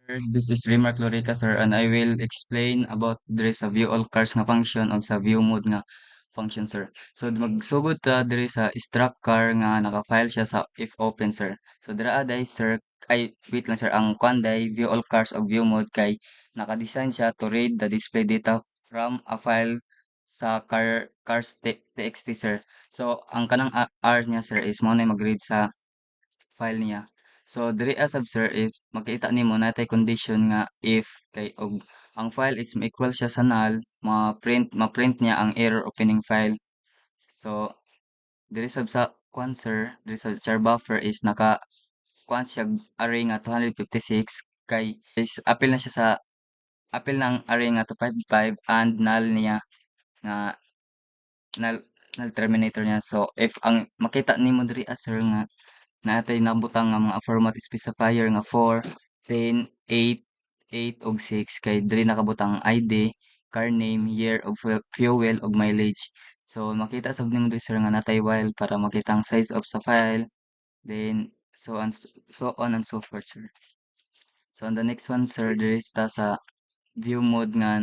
This is Remark Lorica, sir, and I will explain about diri sa view all cars nga function o sa view mode nga function, sir. So, magsugod ta diri sa struct car nga naka-file siya sa if open, sir. So, dira aday, sir, ay, wait lang, sir, ang kwanday, view all cars o view mode kay naka-design siya to read the display data from a file sa cars.txt, sir. So, ang kanang R niya, sir, is mo na mag-read sa file niya. So diri asab, sir, if makita nimo natay condition nga if kay og ang file is ma-equal siya sa null, ma-print niya ang error opening file. So diri sab sa kwan, sir, diri sa char buffer is naka kwan siya array nga 256 kay is apil na siya sa apil ng array nga 255 and null niya nga null null terminator niya. So if ang makita nimo diri, sir, nga natay nabutang nga mga format specifier nga 4, 10, 8, 8 ug 6 kay diri nakabutang ID, car name, year of fuel ug mileage. So makita sab nimo diri, sir, nga natay while para makita ang size of sa file, then so on and so forth, sir. So on the next one, sir, diri ta sa view mode nga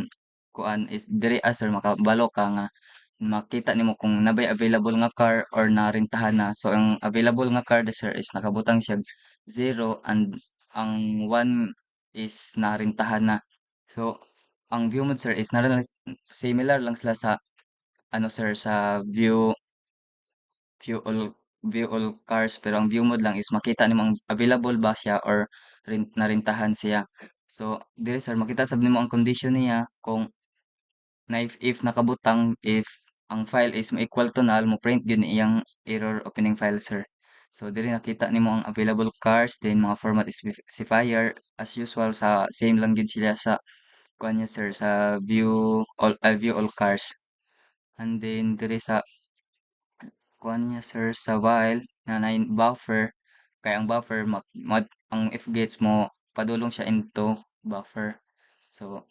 kuan is diri, sir, makabalo ka nga makita nimo kung nabay available nga car or narentahan na. So ang available nga car, sir, is nakabutang siya 0 and ang 1 is narentahan na. So ang view mode, sir, is naran similar lang sila sa ano, sir, sa view all view all cars, pero ang view mode lang is makita nimo ang available ba siya or narentahan siya. So dili, sir, makita sab nimo ang condition niya kung na if nakabutang if ang file is mo equal to null mo print gyud ni iyang error opening file, sir. So diri nakita nimo ang available cars, then mga format specifier as usual sa same lang gyud sila sa kuan niya, sir, sa view all cars. And then diri sa kuan niya, sir, sa while na buffer kay ang buffer ang if gates mo padulong siya into buffer. So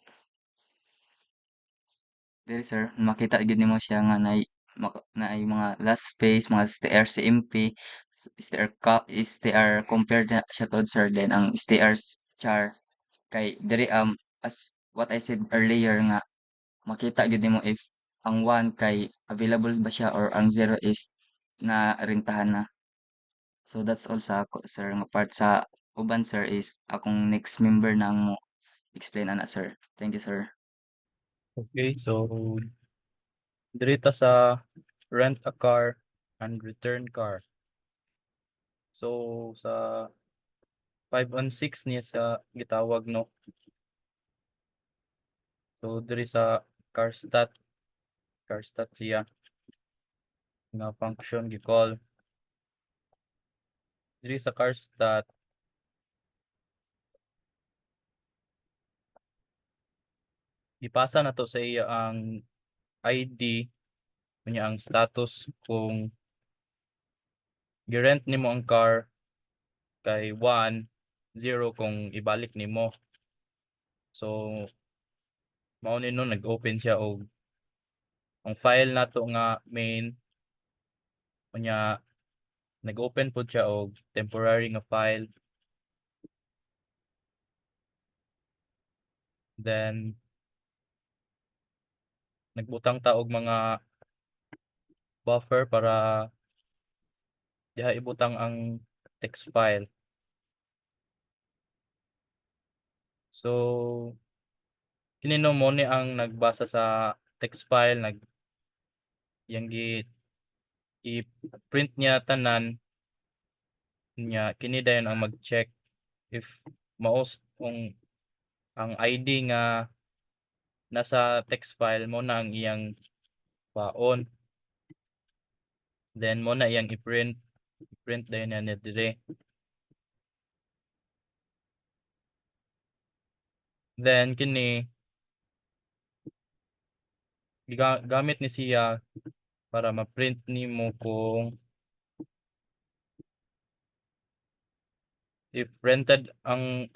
dili, sir, makita gyud nimo siya nga naay mga last space, mga strcmp, str compared na siya tod, sir, then ang str char kay diri as what I said earlier nga makita gyud nimo if ang 1 kay available ba siya or ang 0 is na rentahan na. So that's all sa ako, sir, nga part sa uban, sir, is akong next member na ang mo explain ana, sir. Thank you, sir. Okay, so diri ta sa rent a car and return car. So sa 5 and 6 niya sa gitawag, no. So diri sa car stat siya nga function gi-call. Diri sa car stat ipasa na to sa iya ang ID unya ang status kung gi-rent nimo ang car kay 1, 0 kung ibalik nimo. So mao ni nun nag-open siya og ang file nato nga main unya nag-open pud siya og temporary nga file. Then nagbutang ta og mga buffer para diha ibutang ang text file. So kini mo ni ang nagbasa sa text file, yang i-print niya tanan niya, kini dayon ang mag-check if maos kung ang ID nga nasa text file mo na ang iyang baon. Then mo na iyang i-print dayon na dire. Then kini gamit ni siya para ma-print nimo kung if rented ang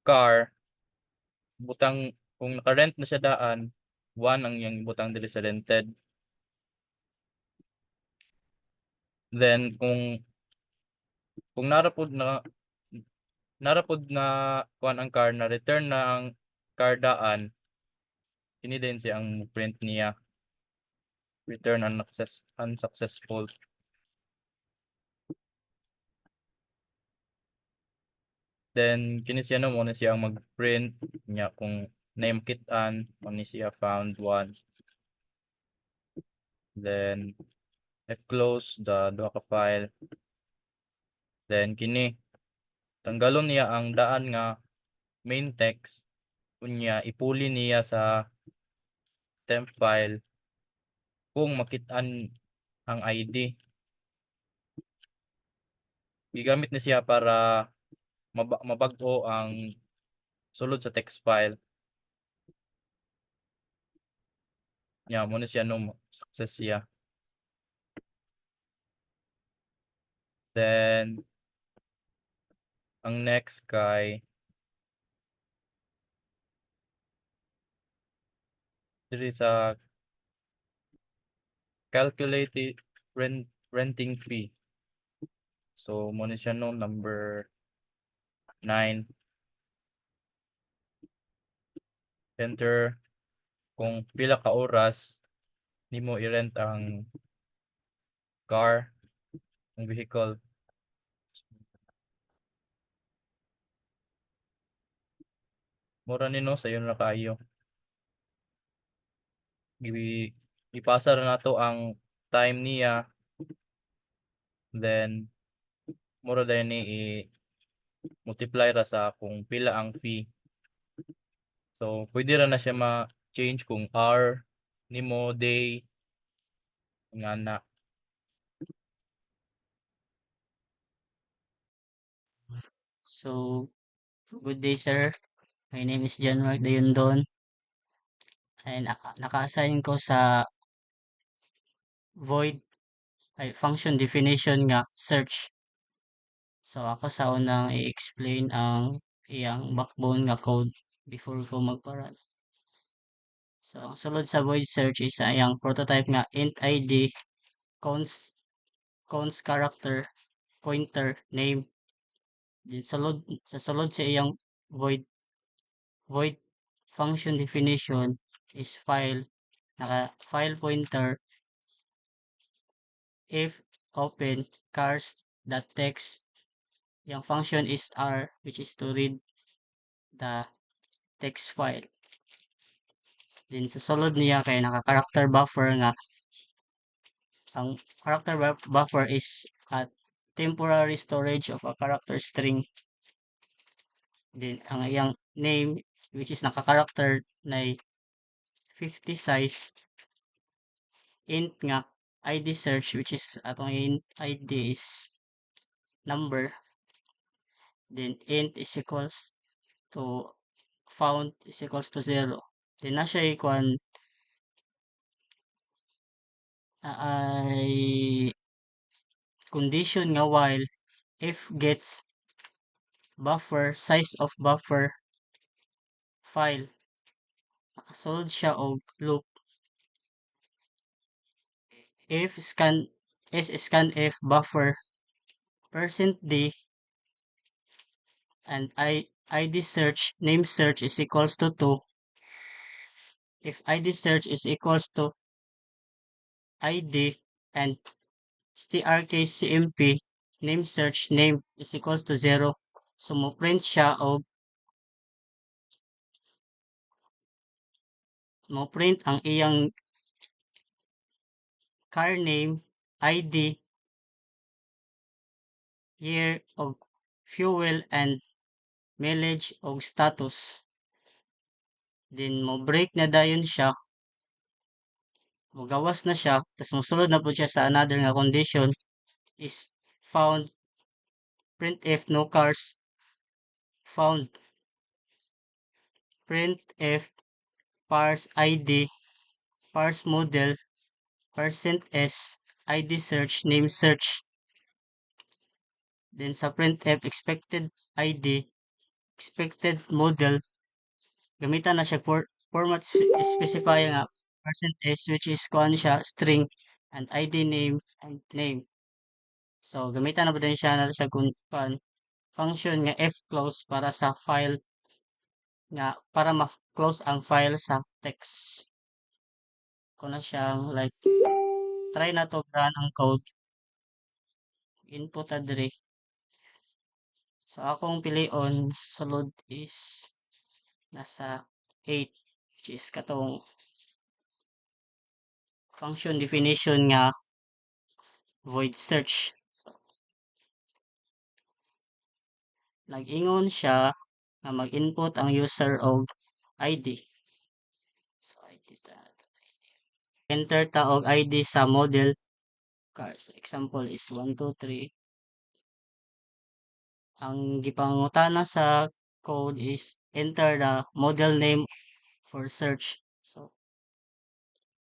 car, butang kung naka-rent na siya daan, 1 ang iyang butang diri sa rented. Then kung nara pud narapod na kuan ang car na return na ang car daan, kini din siyang print niya return unsuccessful. Then kini siya no mo na siya ang mag-print niya kung name kit-an mo ni siya found one. Then if close the duha ka file. Then kini tanggalon niya ang daan nga main text unya ipuli niya sa temp file kung makit-an ang ID. Gigamit na siya para mabag-o ang sulod sa text file. Nya mo na siya no success siya. Then ang next kay diri sa calculated renting fee. So mo na siya no number 9. Enter kung pila ka oras nimo i-rent ang car, ang vehicle. Mura ni no sayo na kaayo. Ipasa ra nato ang time niya. Then mura dayon ni i-multiply ra sa kung pila ang fee. So pwede ra na siya ma-change kung hour nimo, day, nga na. So, good day, sir. My name is John Mark Dayondon. And naka-assign ko sa void ay function definition nga search. So, ako sa unang i-explain ang iyang backbone nga code before ko magparan. So, ang sulod sa void search is ang iyang prototype nga int id, const character, pointer, name. Then sulod sa iyang void function definition is file, file pointer, if open cars.txt. Yung function is r, which is to read the text file. Then sa sulod niya kay naka-character buffer nga ang character buffer is a temporary storage of a character string. Then ang iyang name, which is naka-character na 50 size, int nga id search, which is atong id is number, then int is equals to found is equals to 0. Then na siya ikuan ay condition nga while if gets buffer size of buffer file, nakasulod siya og loop if scan if buffer %d and id search name search is equals to 2. If id search is equals to id and strkcmp name search name is equals to 0, so mo print siya og mo print ang iyang car name, id, year of fuel and mileage og status. Then mo break na dayon siya, gawas na siya, tapos mosulod na po siya sa another nga condition is found printf no cars found printf parse id parse model %s id search name search. Then sa printf expected id expected model gamitan na siya format specify nga %s which is kuan siya string and id name and name. So gamitan na ba din siya na siya kung kuan function nga fclose para sa file nga para ma-close ang file sa text. Ko na siyang like try na to run ang code. Input ta diri. So akong pilion sulod is nasa 8 which is katong function definition nga void search. So, nag-ingon siya nga mag-input ang user og ID. So ID ta. Enter ta og ID sa model cars. Example is 1, 2, 3. Ang gipangutana sa code is enter the model name for search. So,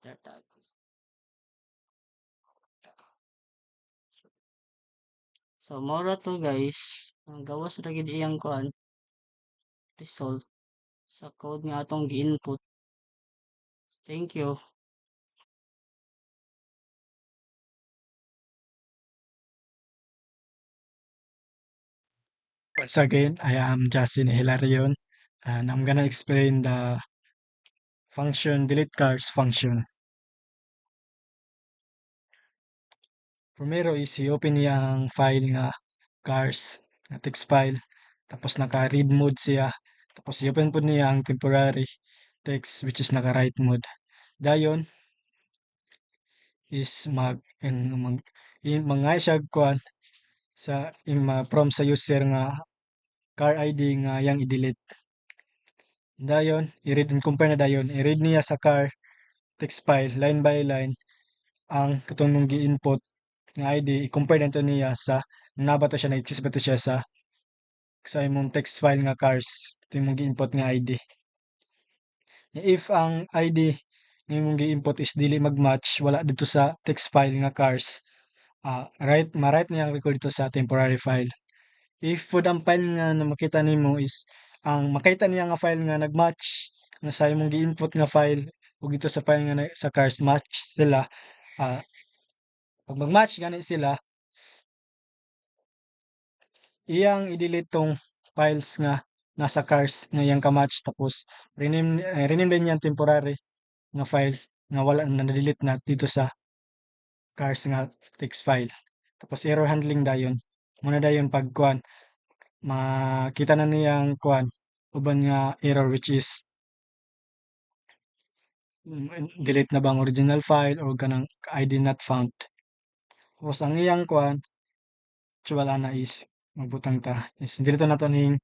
enter ta. So, mora to guys. Ang gawas ra gid iyang kuan result sa code nga atong gi-input. Thank you. Once again, I am Justin Hilarion, and I'm gonna explain the function delete cars function. Primero is i-open niya ang file nga cars nga text file, tapos naka-read mode siya, tapos i-open po niya ang temporary text which is naka-write mode. Dayon is mangay siya kuan sa prompt sa user nga car ID nga yang i-delete. Dayon, i-read and compare na dayon. I-read niya sa car text file line by line ang katong mong gi-input nga ID, i-compare nato niya sa naba to siya, na-exist ba to siya sa imong text file nga cars, ito imong gi-input nga ID. If ang ID nga imong gi-input is dili mag-match, wala dito sa text file nga cars, ma-write niya ang record dito sa temporary file. If food ang file nga na makita nimo is ang makita niya nga file nga nag-match nga sa imong gi-input nga file ug dito sa file nga sa cars match sila, pag mag-match gani sila, iyang i-delete tong files nga nasa cars nga iyang ka-match, tapos rename din yan temporary nga file nga wala na na-delete na dito sa cars nga text file. Tapos error handling dayon. Muna dayon pag kuan makita na niyang kuan uban nga error which is delete na bang original file or kanang ID not found. Tapos ang iyang kuan actual ana is magbutang ta is dito na to ning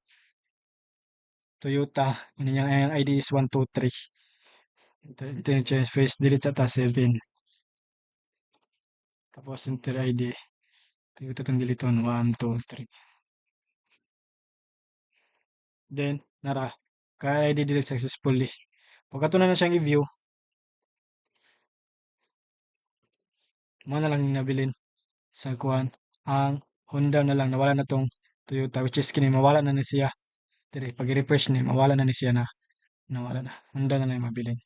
Toyota, ano yung ID is 123. Ito yung change face, delete sa ta 7. Tapos enter ID. Toyota itong delete on 1, 2, 3. Then, nara, kaya ID delete successfully. Pagkato na siyang i-view, mo na lang nabilin sa kuan. Ang Honda na lang, nawala na tong Toyota, which is kini, mawala na ni siya. Dire, pag i-refresh ni, mawala na ni siya na, nawala na. Honda na lang mabilin.